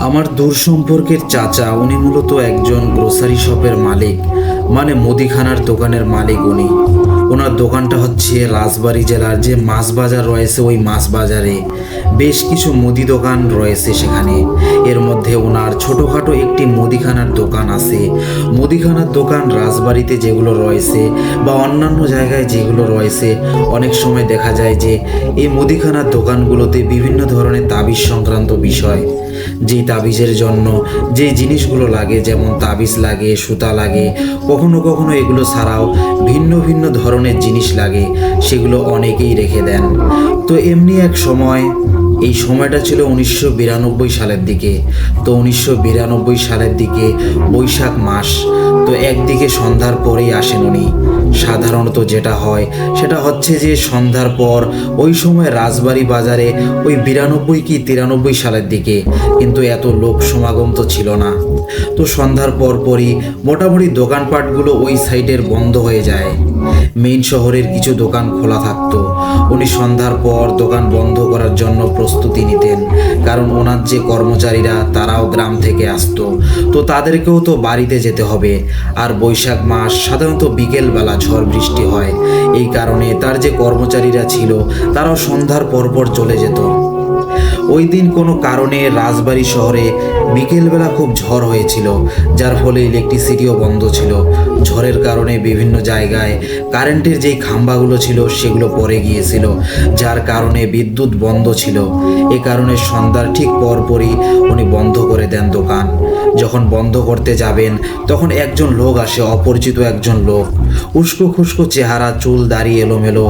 আমার দূর সম্পর্কের চাচা, উনি মূলত একজন গ্রোসারি শপের মালিক, মানে মুদিখানার দোকানের মালিক উনি। ওনার দোকানটা হচ্ছে রাজবাড়ী জেলার যে মাছ বাজার রয়েছে, ওই মাছ বাজারে বেশ কিছু মুদি দোকান রয়েছে সেখানে। এর মধ্যে ওনার ছোটোখাটো একটি মুদিখানার দোকান আছে। মুদিখানার দোকান রাজবাড়িতে যেগুলো রয়েছে বা অন্যান্য জায়গায় যেগুলো রয়েছে, অনেক সময় দেখা যায় যে এই মুদিখানার দোকানগুলোতে বিভিন্ন ধরনের তাবিজ সংক্রান্ত বিষয়, যেই তাবিজের জন্য যে জিনিসগুলো লাগে, যেমন তাবিজ লাগে, সুতা লাগে, কখনো কখনো এগুলো ছাড়াও ভিন্ন ভিন্ন ধরনের জিনিস লাগে, সেগুলো অনেকেই রেখে দেন। তো এমনি এক সময়, এই সময়টা ছিল 1992 সালের দিকে। তো 1992 সালের দিকে বৈশাখ মাস। তো একদিকে সন্ধ্যার পরেই আসেন উনি। সাধারণত যেটা হয় সেটা হচ্ছে যে সন্ধ্যার পর ওই সময় রাজবাড়ী বাজারে ওই 92 কি 93 সালের দিকে কিন্তু এত লোক সমাগম তো ছিল না। তো সন্ধ্যার পরই মোটামুটি দোকানপাটগুলো ওই সাইডের বন্ধ হয়ে যায়। মেইন শহরের কিছু দোকান খোলা থাকতো। উনি সন্ধ্যার পর দোকান বন্ধ করার জন্য প্রস্তুতি নিতেন, কারণ ওনার যে কর্মচারীরা তারাও গ্রাম থেকে আসতো, তো তাদেরকেও তো বাড়িতে যেতে হবে। আর বৈশাখ মাস সাধারণত বিকেলবেলা ঝড় বৃষ্টি হয়, এই কারণে তার যে কর্মচারীরা ছিল তারাও সন্ধ্যার পর চলে যেত। ওই দিন কোনো কারণে রাজবাড়ী শহরে বিকেলবেলা খুব ঝড় হয়েছিল, যার ফলে ইলেকট্রিসিটিও বন্ধ ছিল। ঝড়ের কারণে বিভিন্ন জায়গায় কারেন্টের যেই খাম্বাগুলো ছিল সেগুলো পড়ে গিয়েছিল, যার কারণে বিদ্যুৎ বন্ধ ছিল। এ কারণে সন্ধ্যার ঠিক পরপরই উনি বন্ধ করে দেন দোকান। যখন বন্ধ করতে যাবেন তখন একজন লোক আসে, অপরিচিত একজন লোক, উস্কো খুস্কো চেহারা, চুল দাড়ি এলোমেলো।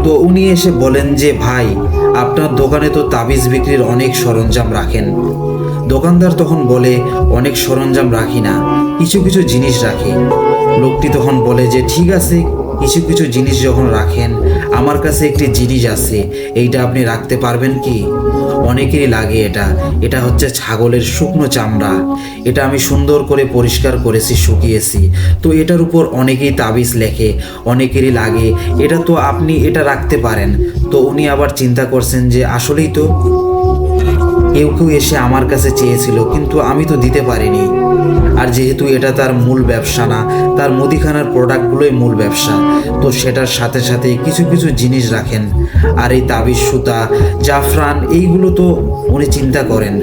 তো উনি এসে বলেন যে, ভাই, আপনার দোকানে তো তাবিজ বিক্রির অনেক সরঞ্জাম রাখেন। দোকানদার তখন বলে, অনেক সরঞ্জাম রাখি না, কিছু কিছু জিনিস রাখি। লোকটি তখন বলে যে, ঠিক আছে, কিছু কিছু জিনিস যখন রাখেন, আমার কাছে একটি জিনিস আছে, এইটা আপনি রাখতে পারবেন কি? অনেকেরই লাগে এটা হচ্ছে ছাগলের শুকনো চামড়া। এটা আমি সুন্দর করে পরিষ্কার করেছি, শুকিয়েছি। তো এটার উপর অনেকেই তাবিজ লেখে, অনেকেরই লাগে। এটা তো আপনি এটা রাখতে পারেন। তো উনি আবার চিন্তা করছেন যে আসলেই তো কেউ এসে আমার কাছে চেয়েছিল, কিন্তু আমি তো দিতে পারিনি। আর যেহেতু এটা তার মূল ব্যবসা না, তার মুদিখানার প্রোডাক্টগুলোই মূল ব্যবসা, তো সেটার সাথে সাথে কিছু কিছু জিনিস রাখেন। আর এই তাবিজ, সুতা, জাফরান, এইগুলো তো উনি চিন্তা করেন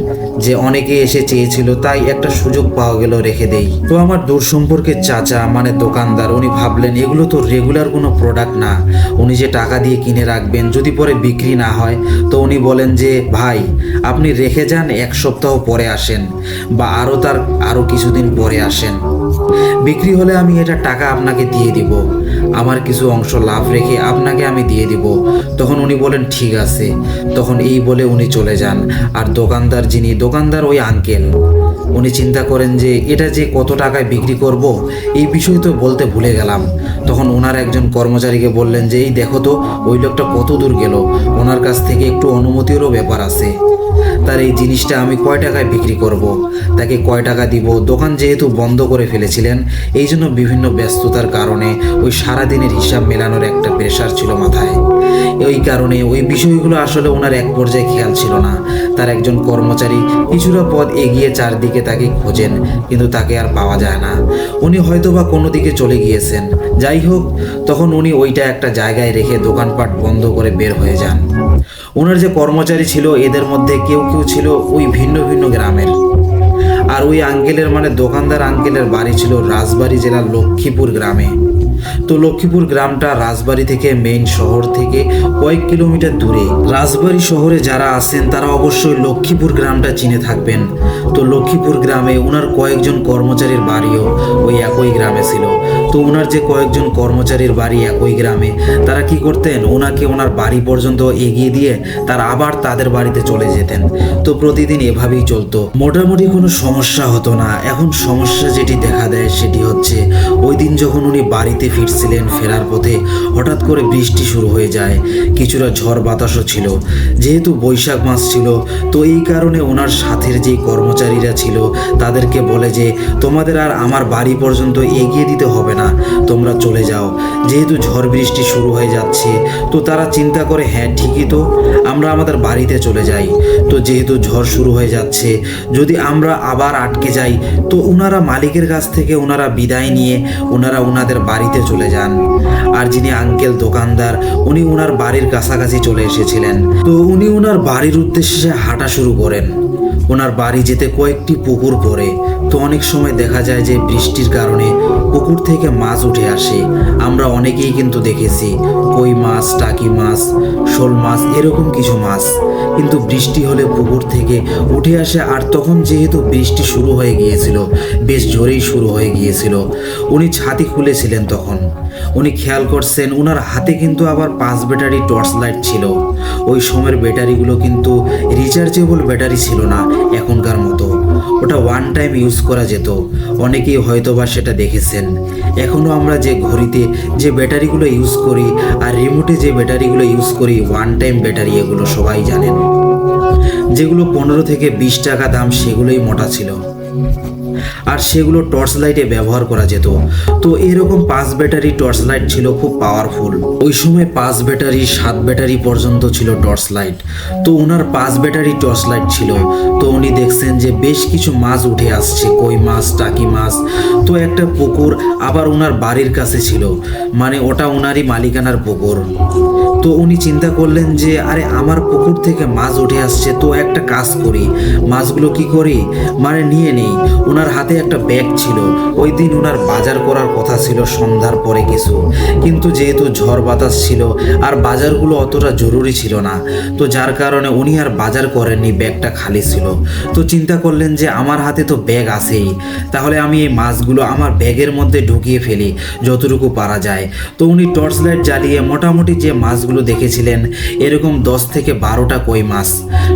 যে অনেকে এসে চেয়েছিল, তাই একটা সুযোগ পাওয়া গেল, রেখে দেই। তো আমার দূর সম্পর্কের চাচা, মানে দোকানদার, উনি ভাবলেন এগুলো তো রেগুলার কোনো প্রোডাক্ট না, উনি যে টাকা দিয়ে কিনে রাখবেন, যদি পরে বিক্রি না হয়। তো উনি বলেন যে, ভাই, আপনি রেখে যান, এক সপ্তাহ পরে আসেন বা আরও কিছুদিন পরে আসেন, বিক্রি হলে আমি এটা টাকা আপনাকে দিয়ে দিব, আমার কিছু অংশ লাভ রেখে আপনাকে আমি দিয়ে দিব। তখন উনি বলেন, ঠিক আছে। তখন এই বলে উনি চলে যান। আর দোকানদার ওই আঙ্কেল, উনি চিন্তা করেন যে এটা যে কত টাকায় বিক্রি করব, এই বিষয় তো বলতে ভুলে গেলাম। তখন ওনার একজন কর্মচারীকে বললেন যে, এই দেখো তো ওই লোকটা কত দূর গেল, ওনার কাছ থেকে একটু অনুমতিরও ব্যাপার আছে। তার এই জিনিসটা আমি কয় টাকায় বিক্রি করব, তাকে কয় টাকা দিব। দোকান যেহেতু বন্ধ করে ফেলেছিলেন, এই জন্য বিভিন্ন ব্যস্ততার কারণে ওই সারাদিনের হিসাব মেলানোর একটা প্রেশার ছিল মাথায়। ওই কারণে ওই বিষয়গুলো আসলে ওনার এক পর্যায়ে খেয়াল ছিল না। তার একজন কর্মচারী কিছুটা পথ এগিয়ে চারদিকে তাকে খোঁজেন, কিন্তু তাকে আর পাওয়া যায় না। উনি হয়তো বা কোনো দিকে চলে গিয়েছেন। যাই হোক, তখন উনি ওইটা একটা জায়গায় রেখে দোকানপাট বন্ধ করে বের হয়ে যান। ওনার যে কর্মচারী ছিল, এদের মধ্যে কেউ ছিল ওই ভিন্ন ভিন্ন গ্রামের। আর ওই আঙ্কেলের, মানে দোকানদার আঙ্কেলের বাড়ি ছিল রাজবাড়ী জেলার লক্ষ্মীপুর গ্রামে। তো লক্ষ্মীপুর গ্রামটা রাজবাড়ী থেকে, মেইন শহর থেকে কয়েক কিলোমিটার দূরে। রাজবাড়ী শহরে যারা আছেন তারা অবশ্যই লক্ষ্মীপুর গ্রামটা চিনে থাকবেন। তো লক্ষ্মীপুর গ্রামে ওনার কয়েকজন কর্মচারীর বাড়িও ওই একই গ্রামে ছিল। তো ওনার যে কয়েকজন কর্মচারীর বাড়ি একই গ্রামে, তারা কি করতেন, ওনাকে ওনার বাড়ি পর্যন্ত এগিয়ে দিয়ে তারা আবার তাদের বাড়িতে চলে যেতেন। তো প্রতিদিন এভাবেই চলতো। মোটামুটি কোনো সমস্যা হতো না। এখন সমস্যা যেটি দেখা দেয় সেটি হচ্ছে, ওই দিন যখন উনি বাড়িতে ফিরছিলেন, ফেরার পথে হঠাৎ করে বৃষ্টি শুরু হয়ে যায়, কিছুটা ঝড় বাতাসও ছিল। যেহেতু বৈশাখ মাস ছিল, তো এই কারণে ওনার সাথের যে কর্মচারীরা ছিল তাদেরকে বলে যে তোমাদের আর আমার বাড়ি পর্যন্ত এগিয়ে দিতে হবে না, তোমরা চলে যাও। যেহেতু ঝড় বৃষ্টি শুরু হয়ে যাচ্ছে, তো তারা চিন্তা করে হ্যাঁ ঠিকই তো, আমরা আমাদের বাড়িতে চলে যাই। তো যেহেতু ঝড় শুরু হয়ে যাচ্ছে, যদি আমরা আবার আটকে যাই, তো ওনারা মালিকের কাছ থেকে ওনারা বিদায় নিয়ে ওনারা ওনাদের বাড়িতে চলে যান। আর যিনি আঙ্কেল দোকানদার, উনি ওনার বাড়ির কাছাকাছি চলে এসেছিলেন। তো উনি ওনার বাড়ির উদ্দেশ্যে হাঁটা শুরু করেন। ওনার বাড়ি যেতে কয়েকটি পুকুর পড়ে। তো অনেক সময় দেখা যায় যে বৃষ্টির কারণে পুকুর থেকে মাছ উঠে আসে। আমরা অনেকেই কিন্তু দেখেছি কই মাছ, টাকি মাছ, শোল মাছ, এরকম কিছু মাছ কিন্তু বৃষ্টি হলে পুকুর থেকে উঠে আসে। আর তখন যেহেতু বৃষ্টি শুরু হয়ে গিয়েছিল, বেশ জোরেই শুরু হয়ে গিয়েছিল, উনি ছাতি খুলেছিলেন। তখন উনি খেয়াল করছেন ওনার হাতে কিন্তু আবার 5 ব্যাটারি টর্চ লাইট ছিল। ওই সময়ের ব্যাটারিগুলো কিন্তু রিচার্জেবল ব্যাটারি ছিল না এখনকার মতো, ওটা ওয়ান টাইম ইউজ করা যেত। অনেকেই হয়তো বা সেটা দেখেছেন। এখনও আমরা যে ঘড়িতে যে ব্যাটারিগুলো ইউজ করি আর রিমোটে যে ব্যাটারিগুলো ইউজ করি, ওয়ান টাইম ব্যাটারি, এগুলো সবাই জানেন। যেগুলো 15 থেকে 20 টাকা দাম, সেগুলোই মোটা ছিল আর সেগুলো টর্চ লাইটে ব্যবহার করা যেত। তো এরকম 5 ব্যাটারি টর্চ লাইট ছিল, খুব পাওয়ারফুল। ওই সময় 5 ব্যাটারি 7 ব্যাটারি পর্যন্ত ছিল টর্চ লাইট। তো ওনার 5 ব্যাটারি টর্চ লাইট ছিল। তো উনি দেখছেন যে বেশ কিছু মাছ উঠে আসছে, কই মাছ, টাকি মাছ। তো একটা পুকুর আবার ওনার বাড়ির কাছে ছিল, মানে ওটা ওনারই মালিকানার পুকুর। তো উনি চিন্তা করলেন যে আরে আমার পুকুর থেকে মাছ উঠে আসছে, তো একটা কাজ করি, মাছগুলো কি করি, মানে নিয়ে নেই। ওনার হাতে একটা ব্যাগ ছিল। ওই দিন ওনার বাজার করার কথা ছিল সন্ধ্যার পরে কিছু, কিন্তু যেহেতু ঝড় বাতাস ছিল আর বাজারগুলো অতটা জরুরি ছিল না, তো যার কারণে উনি আর বাজার করেননি, ব্যাগটা খালি ছিল। তো চিন্তা করলেন যে আমার হাতে তো ব্যাগ আছেই, তাহলে আমি এই মাছগুলো আমার ব্যাগের মধ্যে ঢুকিয়ে ফেলি যতটুকু পারা যায়। তো উনি টর্চ লাইট জ্বালিয়ে মোটামুটি যে মাছগুলো দেখেছিলেন, এরকম 10 থেকে 12টা কই মাছ,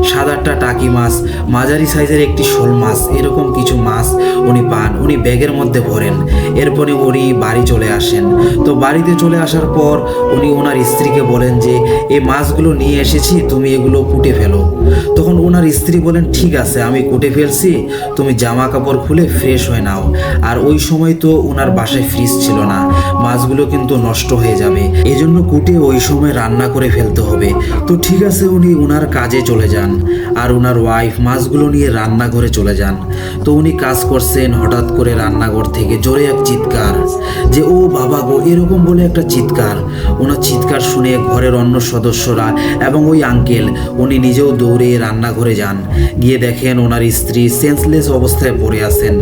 7-8টা টাকি মাছ, মাঝারি সাইজের একটি শোল মাছ, এরকম কিছু মাছ উনি পান। উনি ব্যাগের মধ্যে ভরেন। এরপরে উনি বাড়ি চলে আসেন। তো বাড়িতে চলে আসার পর উনি ওনার স্ত্রীকে বলেন যে এই মাছগুলো নিয়ে এসেছি, তুমি এগুলো কুটে ফেলো। তখন ওনার স্ত্রী বলেন ঠিক আছে, আমি কুটে ফেলছি, তুমি জামা কাপড় খুলে ফ্রেশ হয়ে নাও। আর ওই সময় তো ওনার বাসায় ফ্রিজ ছিল না, মাছগুলো কিন্তু নষ্ট হয়ে যাবে, এজন্য কুটে ওই সময় রান্না করে ফেলতে হবে। তো ঠিক আছে, উনি ওনার কাজে চলে যান আর ওনার ওয়াইফ মাছগুলো নিয়ে রান্নাঘরে চলে যান। তো উনি কাজ করছেন, হঠাৎ করে রান্নাঘর থেকে জোরে এক চিৎকার, যে ও বাবা গো, এরকম বলে একটা চিৎকার। ওনার চিৎকার শুনে ঘরের অন্য সদস্যরা এবং ওই আঙ্কেল, উনি নিজেও দৌড়ে রান্নাঘরে যান। গিয়ে দেখেন ওনার স্ত্রী সেন্সলেস অবস্থায় পড়ে আছেন।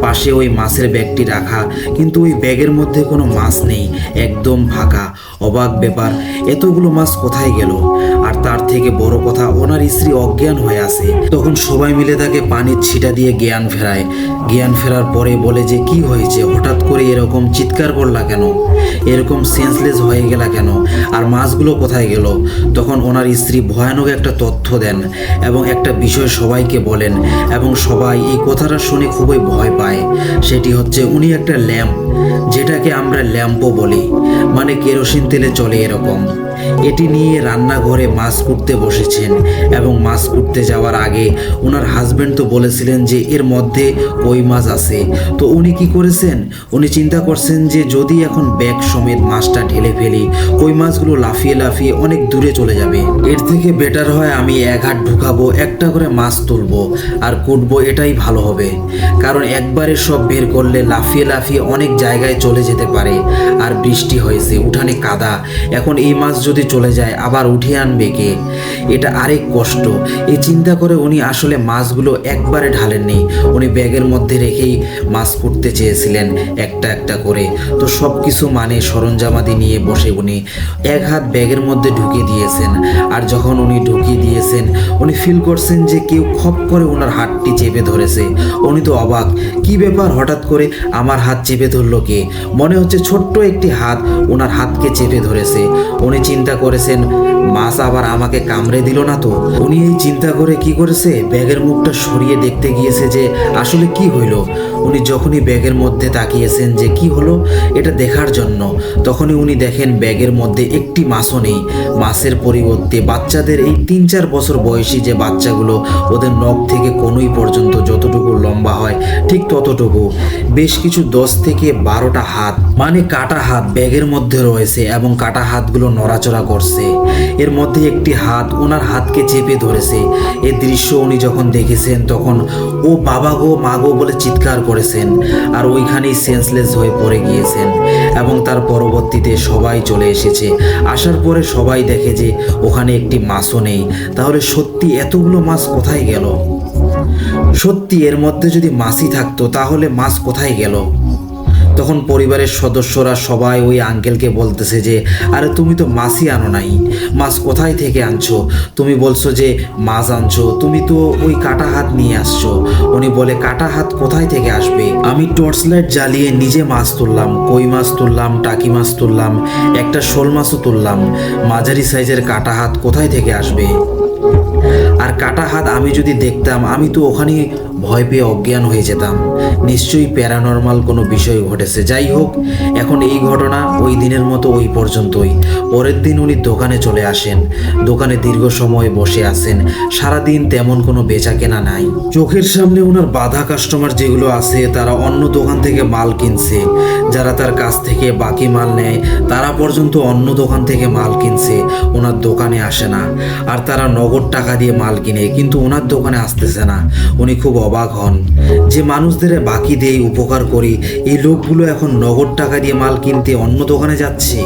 পাশে ওই মাছের ব্যাগটি রাখা, কিন্তু ওই ব্যাগের মধ্যে কোনো মাছ নেই, একদম ফাঁকা। অবাক ব্যাপার, এতগুলো মাছ কোথায় গেল? আর তার থেকে বড় কথা, ওনার স্ত্রী অজ্ঞান হয়ে আছে। তখন সবাই মিলে তাকে পানির ছিটা দিয়ে জ্ঞান ফেরায়। জ্ঞান ফেরার পরে বলে যে কি হয়েছে, হঠাৎ করে এরকম চিৎকার করলা কেন, এরকম সেন্সলেস হয়ে গেলা কেন, আর মাছগুলো কোথায় গেল? তখন ওনার স্ত্রী ভয়ানক একটা তথ্য দেন এবং একটা বিষয় সবাইকে বলেন, এবং সবাই এই কথাটা শুনে খুবই ভয় পায়। সেটি হচ্ছে উনি একটা ল্যাম্প, যেটাকে আমরা ল্যাম্পও বলি, মানে কেরোসিন তেলে চলে এরকম, এটি নিয়ে রান্নাঘরে মাছ কুটতে বসেছেন। এবং মাছ কুটতে যাওয়ার আগে ওনার হাজবেন্ড তো বলেছিলেন যে এর মধ্যে কই মাছ আছে। তো উনি কি করেছেন, উনি চিন্তা করছেন যে যদি এখন ব্যাগ সমেত মাছটা ঢেলে ফেলি, কই মাছগুলো লাফিয়ে লাফিয়ে অনেক দূরে চলে যাবে। এর থেকে বেটার হয় আমি এক হাত ঢুকাবো, একটা করে মাছ তুলবো আর কুটবো, এটাই ভালো হবে। কারণ একবারে সব বের করলে লাফিয়ে লাফিয়ে অনেক জায়গায় চলে যেতে পারে। আর বৃষ্টি হয়েছে, উঠানে কাদা, এখন এই মাছ যদি চলে যায় আবার উঠিয়ে আনবে কে, এটা আরেক কষ্ট। এই চিন্তা করে উনি আসলে মাছগুলো একবারে ঢালেননি, উনি ব্যাগের মধ্যে রেখেই মাছ কুটতে চেয়েছিলেন একটা একটা করে। তো সব কিছু মানে সরঞ্জামাদি নিয়ে বসে উনি এক হাত ব্যাগের মধ্যে ঢুকিয়ে দিয়েছেন। আর যখন উনি ঢুকিয়ে দিয়েছেন, উনি ফিল করছেন যে কেউ খপ করে ওনার হাতটি চেপে ধরেছে। উনি তো অবাক, কি ব্যাপার, হঠাৎ করে আমার হাত চেপে ধরলো কে? মনে হচ্ছে ছোট্ট একটি হাত ওনার হাতকে চেপে ধরেছে। উনি চিন্তা করেছেন মাছ আবার আমাকে কামড়ে দিল না তো। উনি এই চিন্তা করে কি করেছে, ব্যাগের মুখটা সরিয়ে দেখতে গিয়েছে যে আসলে কি হইল। উনি যখনই ব্যাগের মধ্যে তাকিয়েছেন যে কি হলো এটা দেখার জন্য, তখনই উনি দেখেন ব্যাগের মধ্যে একটি মাছও নেই। মাছের পরিবর্তে বাচ্চাদের এই 3-4 বছর বয়সী যে বাচ্চাগুলো, ওদের নখ থেকে কনুই পর্যন্ত যতটুকু লম্বা হয় ঠিক ততটুকু, বেশ কিছু 10 থেকে 12টা হাত, মানে কাটা হাত ব্যাগের মধ্যে রয়েছে এবং কাটা হাতগুলো নড়াচড়া করছে। এর মধ্যে একটি হাত ওনার হাতকে চেপে ধরেছে। এই দৃশ্য উনি যখন দেখেছেন তখন ও বাবা গো মা গো বলে চিৎকার করেছেন আর ওইখানেই সেন্সলেস হয়ে পড়ে গিয়েছেন। এবং তার পরবর্তীতে সবাই চলে এসেছে। আসার পরে সবাই দেখে যে ওখানে একটি মাছও নেই। তাহলে সত্যি এতগুলো মাছ কোথায় গেল? সত্যি এর মধ্যে যদি মাছই থাকতো তাহলে মাছ কোথায় গেল? তখন পরিবারের সদস্যরা সবাই ওই আঙ্কেলকে বলতেছে যে আরে তুমি তো মাছই আনো নাই, মাছ কোথায় থেকে আনছো? তুমি বলছো যে মাছ আনছো, তুমি তো ওই কাটা হাত নিয়ে আসছো। উনি বলে কাটা হাত কোথায় থেকে আসবে? আমি টর্চ লাইট জ্বালিয়ে নিজে মাছ তুললাম, কই মাছ তুললাম, টাকি মাছ তুললাম, একটা শোল মাছও তুললাম। মাঝারি সাইজের কাটা হাত কোথায় থেকে আসবে? আর কাটা হাত আমি যদি দেখতাম আমি তো ওখানে ভয় পেয়ে অজ্ঞান হয়ে যেতাম। নিশ্চয়ই প্যারানর্মাল কোনো বিষয় ঘটেছে। যাই হোক, এখন এই ঘটনা ওই দিনের মতো ওই পর্যন্তই। পরের দিন উনি দোকানে চলে আসেন। দোকানে দীর্ঘ সময় বসে আছেন। সারাদিন তেমন কোনো বেচা কেনা নাই। চোখের সামনে ওনার বাধা কাস্টমার যেগুলো আছে তারা অন্য দোকান থেকে মাল কিনছে। যারা তার কাছ থেকে বাকি মাল নেয় তারা পর্যন্ত অন্য দোকান থেকে মাল কিনছে, ওনার দোকানে আসে না। আর তারা নগদ টাকা দিয়ে মাল কিনে কিন্তু ওনার দোকানে আসতেছে না। উনি খুব অবাক হন যে মানুষদের বাকি দিয়ে উপকার করি, এই লোকগুলো এখন নগদ টাকা দিয়ে মাল কিনতে অন্য দোকানে যাচ্ছে,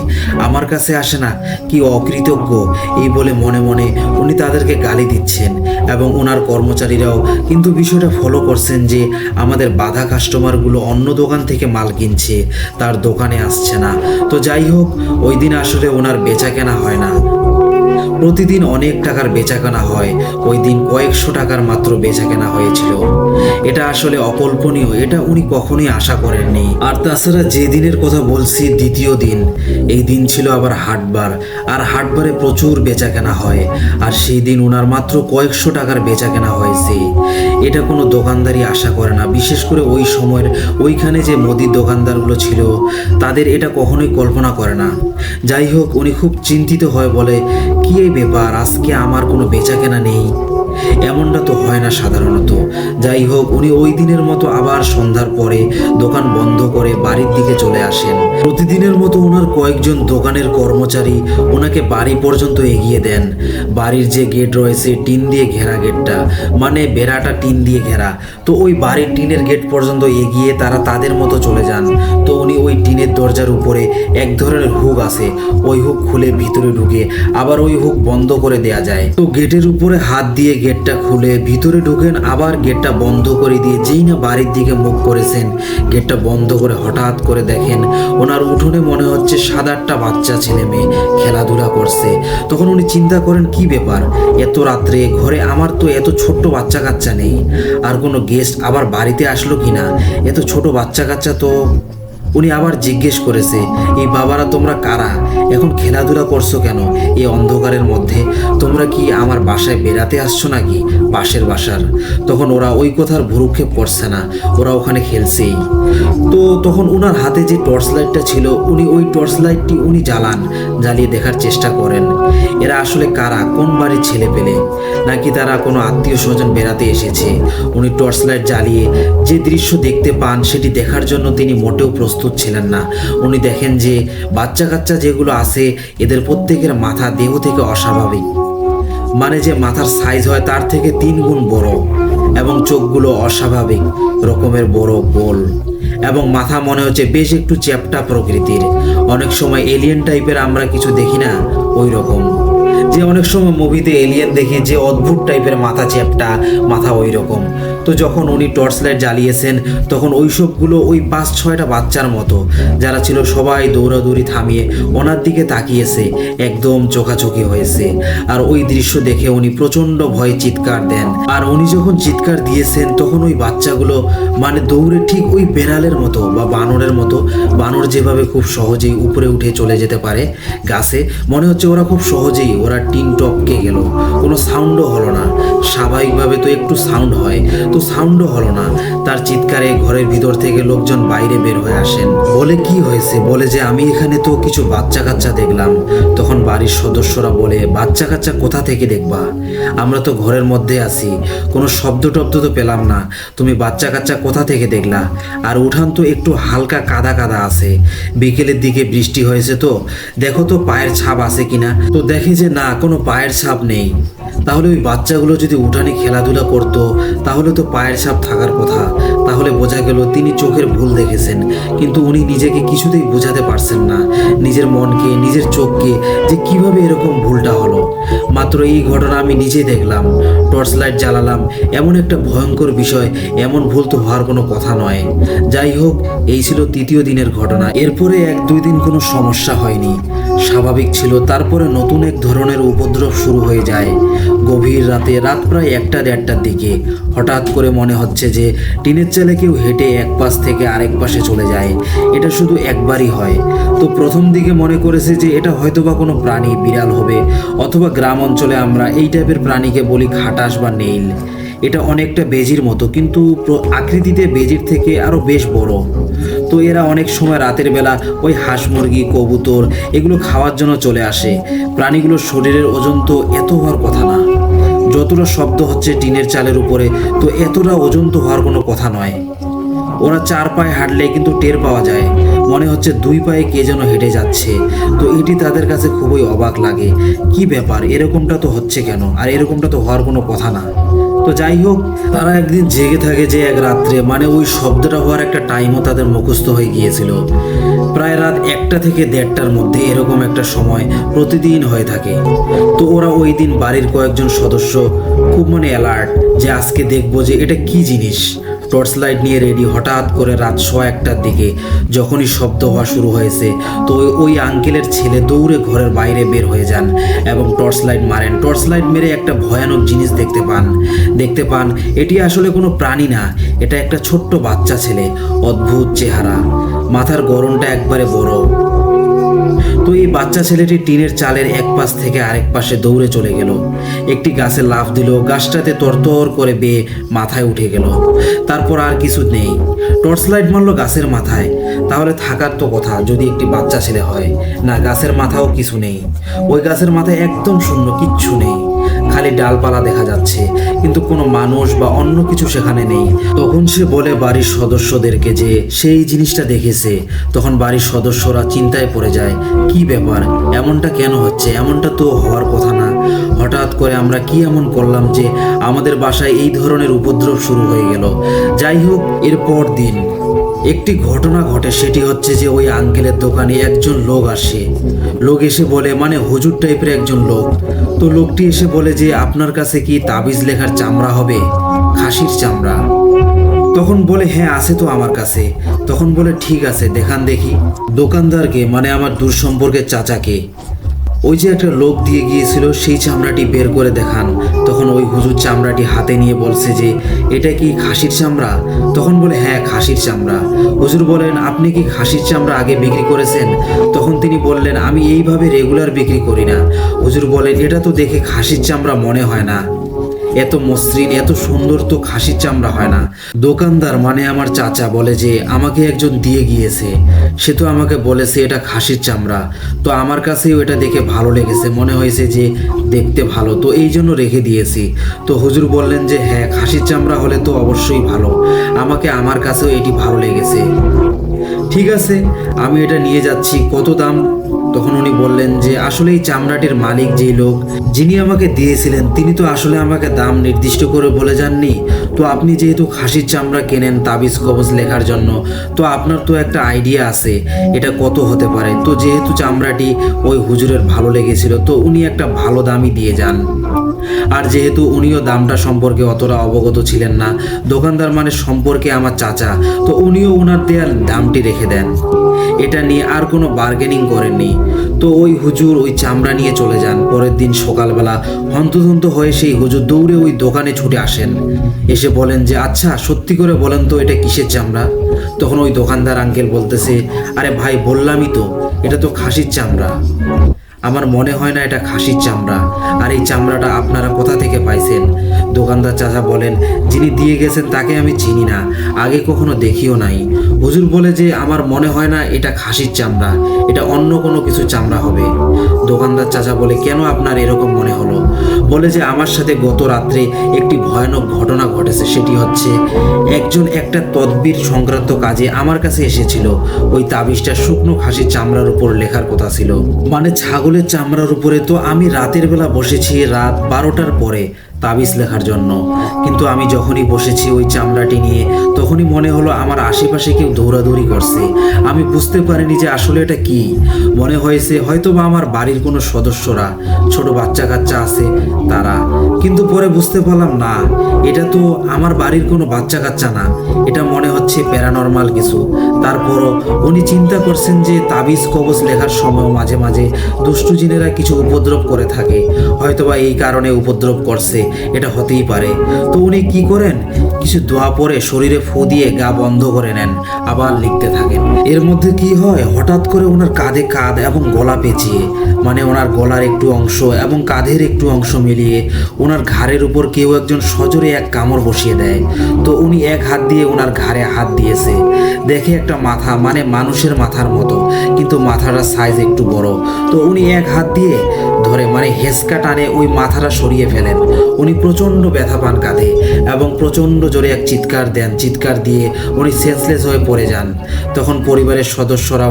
আমার কাছে আসে না, কি অকৃতজ্ঞ। এই বলে মনে মনে উনি তাদেরকে গালি দিচ্ছেন এবং ওনার কর্মচারীরাও কিন্তু বিষয়টা ফলো করছেন যে আমাদের বাধা কাস্টমারগুলো অন্য দোকান থেকে মাল কিনছে, তার দোকানে আসছে না। তো যাই হোক, ওই দিন আসলে ওনার বেচা কেনা হয় না। প্রতিদিন অনেক টাকার বেচাকেনা হয়, ওই দিন কয়েকশো টাকার মাত্র বেচাকেনা হয়েছিল। এটা আসলে অকল্পনীয়, এটা উনি কখনোই আশা করেননি। আর তাছাড়া যে দিনের কথা বলছি, দ্বিতীয় দিন, এই দিন ছিল আবার হাটবার। আর হাটবারে প্রচুর বেচাকেনা হয়। আর সেই দিন ওনার মাত্র কয়েকশো টাকার বেচাকেনা হয়েছে। এটা কোনো দোকানদারই আশা করে না, বিশেষ করে ওই সময়ের ওইখানে যে মুদির দোকানদারগুলো ছিল তাদের এটা কখনোই কল্পনা করে না। যাই হোক, উনি খুব চিন্তিত হয়, বলে কি এই ব্যাপার, আজকে আমার কোনো বেচাকেনা নেই, এমনটা তো হয় না সাধারণত। যাই হোক, উনি ওই দিনের মতো আবার সন্ধ্যার পরে দোকান বন্ধ করে বাড়ির দিকে চলে আসেন। প্রতিদিনের মতো ওনার কয়েকজন দোকানের কর্মচারী ওনাকে বাড়ি পর্যন্ত এগিয়ে দেন। বাড়ির যে গেট রয়েছে টিন দিয়ে ঘেরা গেটটা, মানে বেড়াটা টিন দিয়ে ঘেরা, তো ওই বাড়ির টিনের গেট পর্যন্ত এগিয়ে তারা তাদের মতো চলে যান। তো উনি ওই টিনের দরজার উপরে এক ধরনের হুক আছে, ওই হুক খুলে ভিতরে ঢুকে আবার ওই হুক বন্ধ করে দেয়া যায়। তো গেটের উপরে হাত দিয়ে গেটটা খুলে ভিতরে ঢুকেন, আবার গেটটা বন্ধ করে দিয়ে যেই না বাড়ির দিকে মুখ করেছেন, গেটটা বন্ধ করে হঠাৎ করে দেখেন ওনার উঠোনে মনে হচ্ছে 7-8টা বাচ্চা ছেলে মেয়ে খেলাধুলা করছে। তখন উনি চিন্তা করেন কি ব্যাপার, এত রাত্রে ঘরে আমার তো এত ছোট্ট বাচ্চা কাচ্চা নেই, আর কোনো গেস্ট আবার বাড়িতে আসলো কিনা, এত ছোট বাচ্চা কাচ্চা তো। উনি আবার জিজ্ঞেস করেছে, এই বাবারা তোমরা কারা, এখন খেলাধুলা করছো কেন এই অন্ধকারের মধ্যে? তোমরা কি আমার বাসায় বেড়াতে আসছো নাকি, পাশের বাসার? তখন ওরা ওই কথার ভ্রুক্ষেপ করছে না, ওরা ওখানে খেলছেই। তো তখন ওনার হাতে যে টর্চ লাইটটা ছিল, উনি ওই টর্চ লাইটটি উনি জ্বালিয়ে দেখার চেষ্টা করেন এরা আসলে কারা, কোন বাড়ির ছেলে পেলে, নাকি তারা কোনো আত্মীয় স্বজন বেড়াতে এসেছে। উনি টর্চ লাইট জ্বালিয়ে যে দৃশ্য দেখতে পান সেটি দেখার জন্য তিনি মোটেও প্রস্তুত ছিলেন না। উনি দেখেন যে বাচ্চা কাচ্চা যেগুলো আছে এদের প্রত্যেকের মাথা দেহ থেকে অস্বাভাবিক, মানে যে মাথার সাইজ হয় তার থেকে 3 গুণ বড়, এবং চোখগুলো অস্বাভাবিক রকমের বড় গোল, এবং মাথা মনে হচ্ছে বেশ একটু চ্যাপ্টা প্রকৃতির। অনেক সময় এলিয়েন টাইপের আমরা কিছু দেখি না, ওই রকম, যে অনেক সময় মুভিতে এলিয়েন দেখি যে অদ্ভুত টাইপের মাথা চ্যাপ্টা, মাথা ওই রকম। তো যখন উনি টর্চ লাইট জ্বালিয়েছেন তখন ওই সবগুলো ওই 5-6টা বাচ্চার মতো যারা ছিল সবাই দৌড়াদৌড়ি থামিয়ে ওনার দিকে তাকিয়েছে, একদম চোখাচোখি হয়েছে। আর ওই দৃশ্য দেখে উনি প্রচণ্ড ভয়ে চিৎকার দেন। আর উনি যখন চিৎকার দিয়েছেন তখন ওই বাচ্চাগুলো মানে দৌড়ে ঠিক ওই বেড়ালের মতো বা বানরের মতো, বানর যেভাবে খুব সহজেই উপরে উঠে চলে যেতে পারে গাছে, মনে হচ্ছে ওরা খুব সহজেই ওরা টিন টপকে গেল, কোনো সাউন্ডও হলো না। স্বাভাবিকভাবে তো একটু সাউন্ড হয়, তো সাউন্ডও হলো না। তার চিৎকারে ঘরের ভিতর থেকে লোকজন বাইরে বের হয়ে আসেন। বলে কি হয়েছে, বলে যে আমি এখানে তো কিছু বাচ্চা কাচ্চা দেখলাম। তখন বাড়ির সদস্যরা বলে বাচ্চা কাচ্চা কোথা থেকে দেখবা, আমরা তো ঘরের মধ্যে আছি, কোনো শব্দ টব্দ তো পেলাম না, তুমি বাচ্চা কাচ্চা কোথা থেকে দেখলা? আর উঠান তো একটু হালকা কাদা কাদা আছে, বিকেলের দিকে বৃষ্টি হয়েছে, তো দেখো তো পায়ের ছাপ আছে কিনা। তো দেখে যে না, কোনো পায়ের ছাপ নেই। তাহলে ওই বাচ্চাগুলো যদি উঠানে খেলাধুলা করতো তাহলে তো পায়ের ছাপ থাকার কথা। তাহলে বোঝা গেল তিনি চোখের ভুল দেখেছেন, কিন্তু উনি নিজেকে কিছুতেই বোঝাতে পারছেন না, নিজের মনকে, নিজের চোখকে, যে কিভাবে এরকম ভুলটা হলো। মাত্র এই ঘটনা আমি নিজে দেখলাম, টর্চ লাইট জ্বালালাম, এমন একটা ভয়ঙ্কর বিষয়, এমন ভুল তো হওয়ার কোনো কথা নয়। যাই হোক, এই ছিল তৃতীয় দিনের ঘটনা। এরপরে 1-2 দিন কোনো সমস্যা হয়নি, স্বাভাবিক ছিল। তারপরে নতুন এক ধরনের উপদ্রব শুরু হয়ে যায়। গভীর রাতে, রাত প্রায় 1টা-1:30টার দিকে হঠাৎ করে মনে হচ্ছে যে টিনের চালে কেউ হেঁটে এক পাশ থেকে আরেক পাশে চলে যায়। এটা শুধু একবারই হয়। তো প্রথম দিকে মনে করেছে যে এটা হয়তোবা কোনো প্রাণী, বিড়াল হবে, অথবা গ্রাম অঞ্চলে আমরা এই টাইপের প্রাণীকে বলি খাটাস বা নেইল। এটা অনেকটা বেজির মতো, কিন্তু আকৃতিতে বেজির থেকে আরও বেশ বড়। তো এরা অনেক সময় রাতের বেলা ওই হাঁস মুরগি, কবুতর এগুলো খাওয়ার জন্য চলে আসে। প্রাণীগুলোর শরীরের ওজন তো এত হওয়ার কথা না, যতটা শব্দ হচ্ছে টিনের চালের উপরে, তো এতটা ওজন তো হওয়ার কোনো কথা নয়। ওরা 4 পায়ে হাঁটলে কিন্তু টের পাওয়া যায়, মনে হচ্ছে 2 পায়ে কে যেন হেঁটে যাচ্ছে। তো এটি তাদের কাছে খুবই অবাক লাগে, কি ব্যাপার, এরকমটা তো হচ্ছে কেন, আর এরকমটা তো হওয়ার কোনো কথা না। তো যাই হোক, তারা একদিন জেগে থাকে যে এক রাত্রে, মানে ওই শব্দটা হওয়ার একটা টাইমও তাদের মুখস্থ হয়ে গিয়েছিল। প্রায় রাত 1টা থেকে 1:30টার মধ্যে এরকম একটা সময় প্রতিদিন হয়ে থাকে। তো ওরা ওই দিন বাড়ির কয়েকজন সদস্য খুব অ্যালার্ট যে আজকে দেখবো যে এটা কি জিনিস। টর্চ লাইট নিয়ে রেডি। হঠাৎ করে রাত 1:15টার দিকে যখনই শব্দ হওয়া শুরু হয়েছে, তো ওই আঙ্কেলের ছেলে দৌড়ে ঘরের বাইরে বের হয়ে যান এবং টর্চ লাইট মারেন। টর্চ লাইট মেরে একটা ভয়ানক জিনিস দেখতে পান। এটি আসলে কোনো প্রাণী না, এটা একটা ছোট্ট বাচ্চা ছেলে, অদ্ভুত চেহারা, মাথার গড়নটা একবারে বড়। তো এই বাচ্চা ছেলেটি টিনের চালের এক পাশ থেকে আরেক পাশে দৌড়ে চলে গেল, একটি গাছে লাফ দিল, গাছটাতে তরতর করে বেয়ে মাথায় উঠে গেল। তারপর আর কিছু নেই। টর্চ লাইট মারলো গাছের মাথায়, তাহলে থাকার তো কথা যদি একটি বাচ্চা ছেলে হয়। না, গাছের মাথাও কিছু নেই, ওই গাছের মাথায় একদম শূন্য, কিচ্ছু নেই, খালি ডালপালা দেখা যাচ্ছে, কিন্তু কোনো মানুষ বা অন্য কিছু সেখানে নেই। তখন সে বলে বাড়ির সদস্যদেরকে যে সেই জিনিসটা দেখেছে। তখন বাড়ির সদস্যরা চিন্তায় পড়ে যায়, কি ব্যাপার, এমনটা কেন হচ্ছে, এমনটা তো হওয়ার কথা না। হঠাৎ করে আমরা কি এমন করলাম যে আমাদের বাসায় এই ধরনের উপদ্রব শুরু হয়ে গেল। যাই হোক, এরপর দিন একটি ঘটনা ঘটে, সেটি হচ্ছে যে ওই আঙ্কেলের দোকানে একজন লোক আসে। লোক এসে বলে, হুজুর টাইপের একজন লোক। তো লোকটি এসে বলে যে আপনার কাছে কি তাবিজ লেখার চামড়া হবে, খাসির চামড়া? তখন বলে হ্যাঁ আছে তো আমার কাছে। তখন বলে ঠিক আছে, দেখান দেখি। দোকানদারকে, আমার দূর সম্পর্কের চাচাকে ওই যে একটা লোক দিয়ে গিয়েছিল, সেই চামড়াটি বের করে দেখান। তখন ওই হুজুর চামড়াটি হাতে নিয়ে বলছে যে এটা কি খাসির চামড়া? তখন বলে হ্যাঁ খাসির চামড়া। হুজুর বলেন, আপনি কি খাসির চামড়া আগে বিক্রি করেছেন? তখন তিনি বললেন, আমি এইভাবে রেগুলার বিক্রি করি না। হুজুর বলেন, এটা তো দেখে খাসির চামড়া মনে হয় না, এত মসৃণ এত সুন্দর তো খাসির চামড়া হয় না। দোকানদার আমার চাচা বলে যে আমাকে একজন দিয়ে গিয়েছে, সে তো আমাকে বলেছে এটা খাসির চামড়া। তো আমার কাছেও এটা দেখে ভালো লেগেছে, মনে হয়েছে যে দেখতে ভালো, তো এই জন্য রেখে দিয়েছি। তো হুজুর বললেন যে হ্যাঁ খাসির চামড়া হলে তো অবশ্যই ভালো, আমার কাছেও এটি ভালো লেগেছে। ঠিক আছে, আমি এটা নিয়ে যাচ্ছি, কত দাম? তখন উনি বললেন যে আসলে এই চামড়াটির মালিক যেই লোক যিনি আমাকে দিয়েছিলেন তিনি তো আসলে আমাকে দাম নির্দিষ্ট করে বলে যাননি। তো আপনি যেহেতু খাসির চামড়া কেনেন তাবিজ কবজ লেখার জন্য, তো আপনার তো একটা আইডিয়া আছে এটা কত হতে পারে। তো যেহেতু চামড়াটি ওই হুজুরের ভালো লেগেছিল তো উনি একটা ভালো দামই দিয়ে যান। আর যেহেতু উনিও দামটা সম্পর্কে অতটা অবগত ছিলেন না, দোকানদার মানে সম্পর্কে আমার চাচা, তো উনিও ওনার দেওয়ার দামটি রেখে দেন। এটা নিয়ে আর কোনো বার্গেনিং করেননি। তো ওই হুজুর ওই চামড়া নিয়ে চলে যান। পরের দিন সকালবেলা হন্তদন্ত হয়ে সেই হুজুর দৌড়ে ওই দোকানে ছুটে আসেন, এসে বলেন যে আচ্ছা সত্যি করে বলেন তো এটা কিসের চামড়া? তখন ওই দোকানদার আঙ্কেল বলতেছে, আরে ভাই বললামই তো এটা তো খাসির চামড়া। আমার মনে হয় না এটা খাসির চামড়া। আর এই চামড়াটা আপনারা কোথা থেকে পাইছেন? দোকানদার চাচা বলেন, যিনি দিয়ে গেছেন তাকে আমি চিনি না, আগে কখনো দেখিও নাই। হুজুর বলে যে আমার মনে হয় না এটা খাসির চামড়া, এটা অন্য কোনো কিছু চামড়া হবে। দোকানদার চাচা বলে, কেন আপনার এরকম মনে হলো? বলে যে আমার সাথে গত রাত্রে একটি ভয়ানক ঘটনা ঘটেছে। সেটি হচ্ছে একজন একটা তদবির সংক্রান্ত কাজে আমার কাছে এসেছিল। ওই তাবিজটা শুকনো খাসির চামড়ার উপর লেখার কথা ছিল, মানে ছাগলের চামড়ার উপরে। তো আমি রাতের বেলা বসেছি রাত 12টার পরে তাবিজ লেখার জন্য, কিন্তু আমি যখনই বসেছি ওই চামড়াটি নিয়ে তখনই মনে হলো আমার আশেপাশে কেউ দৌড়াদৌড়ি করছে। আমি বুঝতে পারিনি যে আসলে এটা কি। মনে হয়েছে হয়তো বা আমার বাড়ির কোনো সদস্যরা, ছোট বাচ্চা কাচ্চা আছে তারা, কিন্তু পরে বুঝতে পারলাম না এটা তো আমার বাড়ির কোনো বাচ্চা কাচ্চা না, এটা মনে হচ্ছে প্যারানর্মাল কিছু। তারপরও উনি চিন্তা করছেন যে তাবিজ কবজ লেখার সময় মাঝে মাঝে দুষ্টু জিনেরা কিছু উপদ্রব করে থাকে, হয়তোবা এই কারণে উপদ্রব করছে, এটা হতেই পারে। তো উনি কি করেন, কিছু দোয়া পরে শরীরে ফু দিয়ে গা বন্ধ করে নেন, আবার লিখতে থাকেন। এর মধ্যে কি হয়, হঠাৎ করে ওনার কাঁধে কাঁধ এবং গলা পেঁচিয়ে, মানে ওনার গলার একটু অংশ এবং কাঁধের একটু অংশ মিলিয়ে ওনার ঘাড়ের উপর কেউ একজন সজোরে এক কামড় বসিয়ে দেয়। তো উনি এক হাত দিয়ে ওনার ঘাড়ে হাত দিয়েছে, দেখে একটা মাথা, মানে মানুষের মাথার মতো, কিন্তু মাথাটার সাইজ একটু বড়। তো উনি এক হাত দিয়ে ধরে মানে হেঁচকা টানে ওই মাথাটা সরিয়ে ফেলেন। উনি প্রচণ্ড ব্যথা পান কাঁধে এবং প্রচণ্ড জোরে এক চিৎকার দেন, চিৎকার দিয়ে উনি সেন্সলেস হয়ে পড়ে যান। তখন পরিবারের সদস্যরা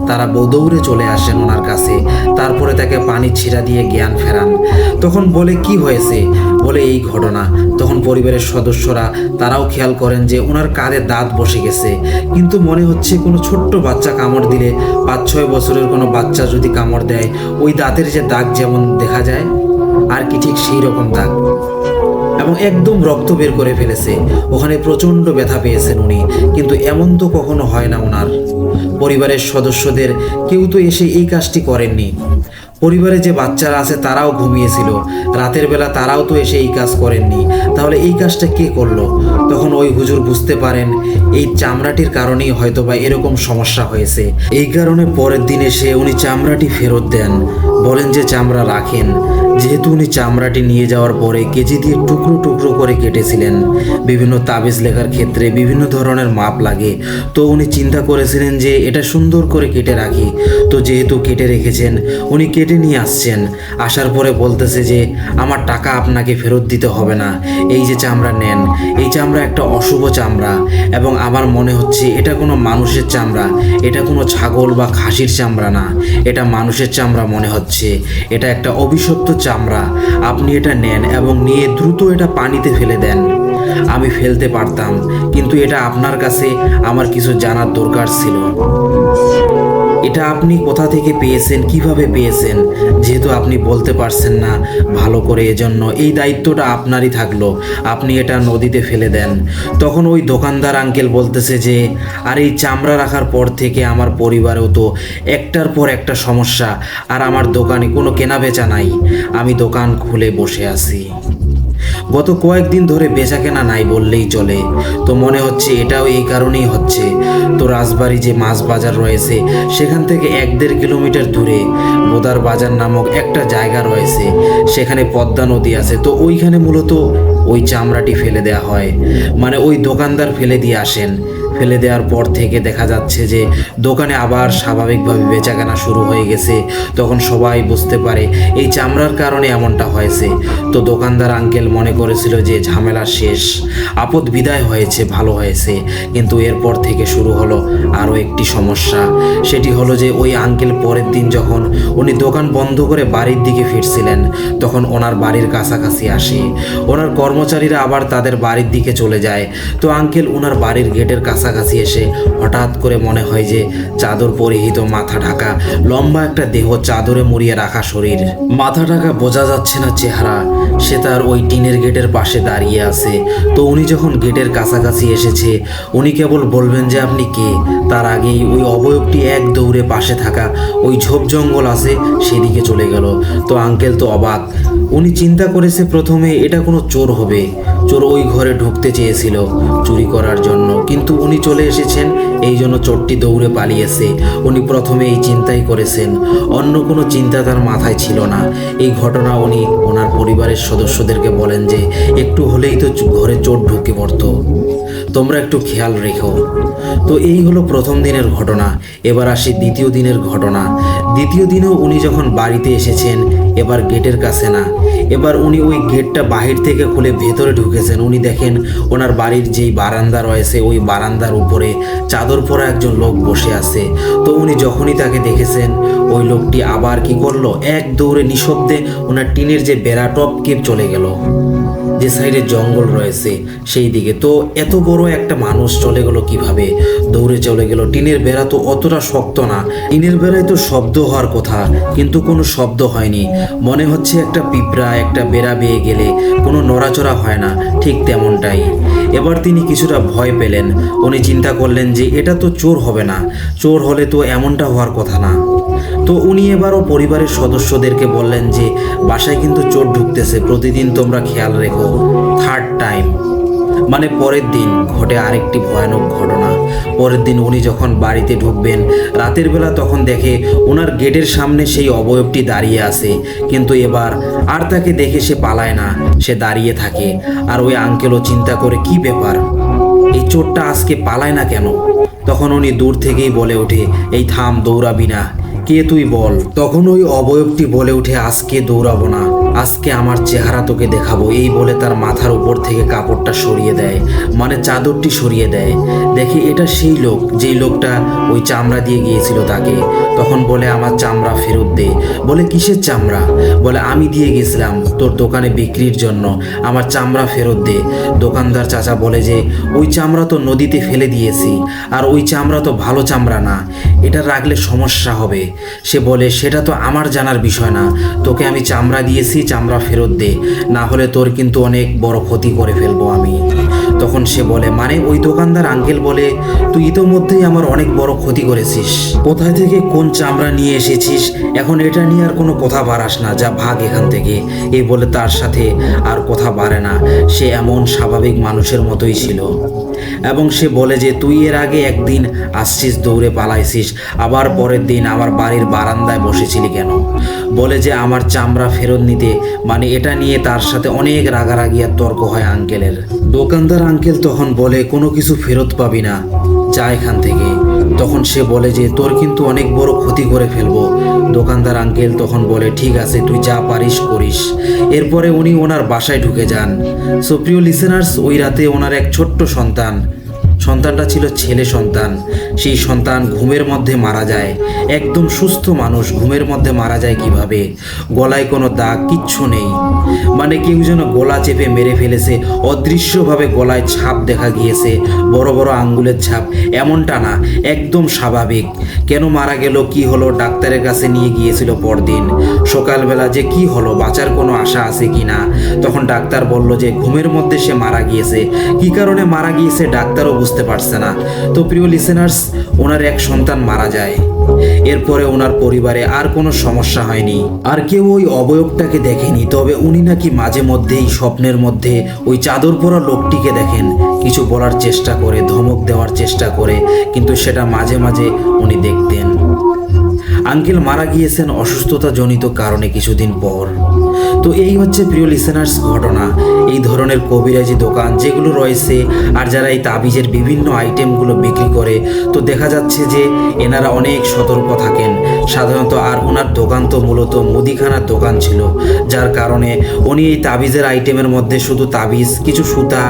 তারা দৌড়ে চলে আসেন ওনার কাছে, তারপরে তাকে পানি ছিটা দিয়ে জ্ঞান ফেরান। তখন বলে কি হয়েছে, বলে এই ঘটনা। তখন পরিবারের সদস্যরা তারাও খেয়াল করেন যে ওনার কাঁধে দাঁত বসে গেছে, কিন্তু মনে হচ্ছে কোনো ছোট্ট বাচ্চা কামড় দিলে, 5-6 বছরের কোনো বাচ্চা যদি কামড় দেয় ওই দাঁতের যে দাগ যেমন দেখা যায় আর কি ঠিক সেই রকম দাগ, এবং একদম রক্ত বের করে ফেলেছে। ওখানে প্রচণ্ড ব্যথা পেয়েছেন উনি, কিন্তু এমন তো কখনো হয় না ওনার। পরিবারের সদস্যদের কেউ তো এসে এই কাজটি করেননি। পরিবারে যে বাচ্চারা আছে তারাও ঘুমিয়েছিল, রাতের বেলা তারাও তো এসে এই কাজ করেননি, তাহলে এই কাজটা কে করলো? তখন ওই হুজুর বুঝতে পারেন এই চামড়াটির কারণেই হয়তো বা এরকম সমস্যা হয়েছে। এই কারণে পরের দিন এসে উনি চামড়াটি ফেরত দেন, বলেন যে চামড়া রাখেন। যেহেতু উনি চামড়াটি নিয়ে যাওয়ার পরে কেজি দিয়ে টুকরো টুকরো করে কেটেছিলেন, বিভিন্ন তাবিজ লেখার ক্ষেত্রে বিভিন্ন ধরনের মাপ লাগে, তো উনি চিন্তা করেছিলেন যে এটা সুন্দর করে কেটে রাখি। তো যেহেতু কেটে রেখেছেন, উনি কেটে নিয়ে আসছেন। আসার পরে বলতেছে যে আমার টাকা আপনাকে ফেরত দিতে হবে না, এই যে চামড়া নেন, এই চামড়া একটা অশুভ চামড়া, এবং আমার মনে হচ্ছে এটা কোনো মানুষের চামড়া, এটা কোনো ছাগল বা খাসির চামড়া না, এটা মানুষের চামড়া মনে হচ্ছে, এটা একটা অভিশপ্ত চামড়া। আপনি এটা নেন এবং নিয়ে দ্রুত এটা পানিতে ফেলে দেন। আমি ফেলতে পারতাম, কিন্তু এটা আপনার কাছে আমার কিছু জানার দরকার ছিল। এটা আপনি কোথা থেকে পেয়েছেন, কিভাবে পেয়েছেন? যেহেতু আপনি বলতে পারছেন না ভালো করে, এজন্য এই দায়িত্বটা আপনারই থাকলো, আপনি এটা নদীতে ফেলে দেন। তখন ওই দোকানদার আঙ্কেল বলতেছে যে আর এই চামড়া রাখার পর থেকে আমার পরিবারেও তো একটার পর একটা সমস্যা, আর আমার দোকানে কোনো কেনা বেচা নাই, আমি দোকান খুলে বসে আছি। গত কয়েকদিন ধরে বেচা কেনা নাই বললেই চলে। তো মনে হচ্ছে এটাও এই কারণেই হচ্ছে। তো রাজবাড়ি যে মাছ বাজার রয়েছে সেখান থেকে 1-1.5 কিলোমিটার দূরে বোদার বাজার নামক একটা জায়গা রয়েছে, সেখানে পদ্মা নদী আছে। তো ওইখানে মূলত ওই চামড়াটি ফেলে দেওয়া হয়। মানে ওই দোকানদার ফেলে দিয়ে আসেন। ফেলে দেওয়ার পর থেকে দেখা যাচ্ছে যে দোকানে আবার স্বাভাবিকভাবে বেচাকেনা শুরু হয়ে গেছে। তখন সবাই বুঝতে পারে এই চামড়ার কারণে এমনটা হয়েছে। তো দোকানদার আঙ্কেল মনে করেছিল যে ঝামেলা শেষ, আপদ বিদায় হয়েছে, ভালো হয়েছে। কিন্তু এরপর থেকে শুরু হলো আরও একটি সমস্যা। সেটি হলো যে ওই আঙ্কেল পরের দিন যখন উনি দোকান বন্ধ করে বাড়ির দিকে ফিরছিলেন, তখন ওনার বাড়ির কাছাকাছি আসে। ওনার কর্মচারীরা আবার তাদের বাড়ির দিকে চলে যায়। তো আঙ্কেল ওনার বাড়ির গেটের কাছাকাছি এসে হঠাৎ করে মনে হয় যে চাদর পরিহিত, মাথা ঢাকা, লম্বা একটা দেহ, চাদরে মুড়িয়ে রাখা শরীর, মাথা ঢাকা, বোঝা যাচ্ছে না চেহারা। সে তার ওই টিনের গেটের পাশে দাঁড়িয়ে আছে। তো উনি যখন গেটের কাছাকাছি এসেছে, উনি কেবল বলবেন যে আপনি কে, তার আগেই ওই অবয়বটি এক দৌড়ে পাশে থাকা ওই ঝোপ জঙ্গল আছে সেদিকে চলে গেল। তো আঙ্কেল তো অবাক। উনি চিন্তা করেছে প্রথমে এটা কোনো চোর হবে, চোর ওই ঘরে ঢুকতে চেয়েছিল চুরি করার জন্য, কিন্তু উনি চলে এসেছেন এই জন্য চোরটি দৌড়ে পালিয়েছে। উনি প্রথমে এই চিন্তাই করেছেন, অন্য কোনো চিন্তা তার মাথায় ছিল না। এই ঘটনা উনি ওনার পরিবারের সদস্যদেরকে বলেন যে একটু হলেই তো ঘরে চোর ঢুকে পড়তো, তোমরা একটু খেয়াল রেখো। তো এই হলো প্রথম দিনের ঘটনা। এবার আসি দ্বিতীয় দিনের ঘটনা। দ্বিতীয় দিনেও উনি যখন বাড়িতে এসেছেন, এবার গেটের কাছে না, এবার উনি ওই গেটটা বাহির থেকে খুলে ভেতরে ঢুকেছেন। উনি দেখেন ওনার বাড়ির যেই বারান্দা রয়েছে, ওই বারান্দার উপরে চাদর পরা একজন লোক বসে আছে। তো উনি যখনই তাকে দেখেছেন, ওই লোকটি আবার কি করলো, এক দৌড়ে নিঃশব্দে ওনার টিনের যে বেড়া টপকে চলে গেল, যে সাইডে জঙ্গল রয়েছে সেই দিকে। তো এত বড় একটা মানুষ চলে গেল কিভাবে? দৌড়ে চলে গেল। টিনের বেড়া তো অতটা শক্ত না, টিনের বেড়ায় তো শব্দ হওয়ার কথা, কিন্তু কোনো শব্দ হয়নি। মনে হচ্ছে একটা পিঁপড়া একটা বেড়া বেয়ে গেলে কোনো নড়াচড়া হয় না, ঠিক তেমনটাই। এবার তিনি কিছুটা ভয় পেলেন। উনি চিন্তা করলেন যে এটা তো চোর হবে না, চোর হলে তো এমনটা হওয়ার কথা না। তো উনি এবারও পরিবারের সদস্যদেরকে বললেন যে বাসায় কিন্তু চোর ঢুকতেছে, প্রতিদিন তোমরা খেয়াল রেখো। থার্ড টাইম, মানে পরের দিন ঘটে আরেকটি ভয়ানক ঘটনা। পরের দিন উনি যখন বাড়িতে ঢুকবেন রাতের বেলা, তখন দেখে ওনার গেটের সামনে সেই অবয়বটি দাঁড়িয়ে আছে। কিন্তু এবার আর তাকে দেখে সে পালায় না, সে দাঁড়িয়ে থাকে। আর ওই আঙ্কেলও চিন্তা করে কি ব্যাপার, এই চোরটা আজকে পালায় না কেন? তখন উনি দূর থেকেই বলে ওঠে, এই থাম, দৌড়াবি না, কে তুই বল। তখন ওই অবয়বটি বলে ওঠে, আজকে দৌড়াবো না, আজকে আমার চেহারা তোকে দেখাবো। এই বলে তার মাথার উপর থেকে কাপড়টা সরিয়ে দেয়, মানে চাদরটি সরিয়ে দেয়। দেখে এটা সেই লোক, যেই লোকটা ওই চামড়া দিয়ে গিয়েছিল তাকে। তখন বলে, আমার চামড়া ফেরত দে। বলে, কিসের চামড়া? বলে, আমি দিয়ে গেছিলাম তোর দোকানে বিক্রির জন্য, আমার চামড়া ফেরত দে। দোকানদার চাচা বলে যে ওই চামড়া তো নদীতে ফেলে দিয়েছি, আর ওই চামড়া তো ভালো চামড়া না, এটা রাখলে সমস্যা হবে। সে বলে, সেটা তো আমার জানার বিষয় না, তোকে আমি চামড়া দিয়েছি, চামড়া ফেরত দে, না হলে তোর কিন্তু অনেক বড় ক্ষতি করে ফেলবো আমি। তখন সে বলে, মানে? ওই দোকানদার আঙ্কেল বলে, তুই ইতোমধ্যেই আমার অনেক বড় ক্ষতি করেছিস, কোথায় থেকে কোন চামড়া নিয়ে এসেছিস, এখন এটা নিয়ে আর কোনো কথা বাড়াস না, যা ভাগ এখান থেকে। এই বলে তার সাথে আর কথা বাড়ে না। সে এমন স্বাভাবিক মানুষের মতোই ছিল। এবং সে বলে যে তুই এর আগে একদিন আসছিস, দৌড়ে পালাইছিস, আবার পরের দিন আমার বাড়ির বারান্দায় বসেছিলি কেন? বলে যে আমার চামড়া ফেরত নিতে, মানে এটা নিয়ে তার সাথে অনেক রাগারাগি আর তর্ক হয় আঙ্কেলের। দোকানদার আঙ্কেল তখন বলে, কোনো কিছু ফেরত পাবি না, যা এখান থেকে। তখন সে বলে যে তোর কিন্তু অনেক বড় ক্ষতি করে ফেলবো। দোকানদার আঙ্কেল তখন বলে, ঠিক আছে, তুই যা পারিস করিস। এরপরে উনি ওনার বাসায় ঢুকে যান। সো প্রিয় লিসেনার্স, ওই রাতে ওনার এক ছোট্ট সন্তানটা ছিল ছেলে সন্তান। সেই সন্তান ঘুমের মধ্যে মারা যায়। একদম সুস্থ মানুষ ঘুমের মধ্যে মারা যায় কিভাবে? গলায় কোনো দাগ, কিচ্ছু নেই, মানে কেউ যেন গলা চেপে মেরে ফেলেছে। অদৃশ্যভাবে গলায় ছাপ দেখা গিয়েছে, বড় বড় আঙ্গুলের ছাপ। এমনটা না, একদম স্বাভাবিক। কেন মারা গেল, কি হলো, ডাক্তারের কাছে নিয়ে গিয়েছিল পরদিন সকালবেলা, যে কি হলো, বাঁচার কোনো আশা আছে কি না। তখন ডাক্তার বলল যে ঘুমের মধ্যে সে মারা গিয়েছে। কি কারণে মারা গিয়েছে ডাক্তারও বুঝতে পারছে না। তো প্রিয় লিসেনার্স, ওনার এক সন্তান মারা যায়। এরপরে ওনার পরিবারে আর কোনো সমস্যা হয়নি, আর কেউ ওই অবয়বটাকে দেখেনি। তবে উনি নাকি মাঝে মধ্যেই স্বপ্নের মধ্যে ওই চাদর পরা লোকটিকে দেখেন, কিছু বলার চেষ্টা করে, ধমক দেওয়ার চেষ্টা করে, কিন্তু সেটা মাঝে মাঝে উনি দেখতেন। আঙ্কেল মারা গিয়েছেন অসুস্থতাজনিত কারণে কিছুদিন পর। তো এই হচ্ছে প্রিয় লিসেনার্স ঘটনা। এই ধরনের কবিরাজি দোকান যেগুলো রয়েছে আর যারা এই তাবিজের বিভিন্ন আইটেমগুলো বিক্রি করে, তো দেখা যাচ্ছে যে এনারা অনেক সতর্ক থাকেন সাধারণত। আর ওনার দোকান তো মূলত মুদিখানার দোকান ছিল, যার কারণে উনি এই তাবিজের আইটেমের মধ্যে শুধু তাবিজ, কিছু সুতা,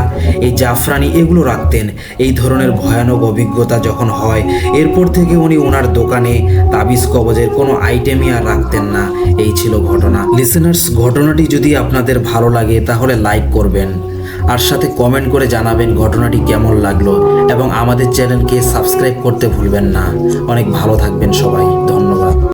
এই জাফরানি এগুলো রাখতেন। এই ধরনের ভয়ানক অভিজ্ঞতা যখন হয়, এরপর থেকে উনি ওনার দোকানে তাবিজ কবজের কোনো আইটেমই আর রাখতেন না। এই ছিল ঘটনা। লিসেনার্স, ঘটনাটি যদি আপনাদের ভালো লাগে তাহলে লাইক করবেন, আর সাথে কমেন্ট করে জানাবেন ঘটনাটি কেমন লাগলো, এবং আমাদের চ্যানেলকে সাবস্ক্রাইব করতে ভুলবেন না। অনেক ভালো থাকবেন সবাই, ধন্যবাদ।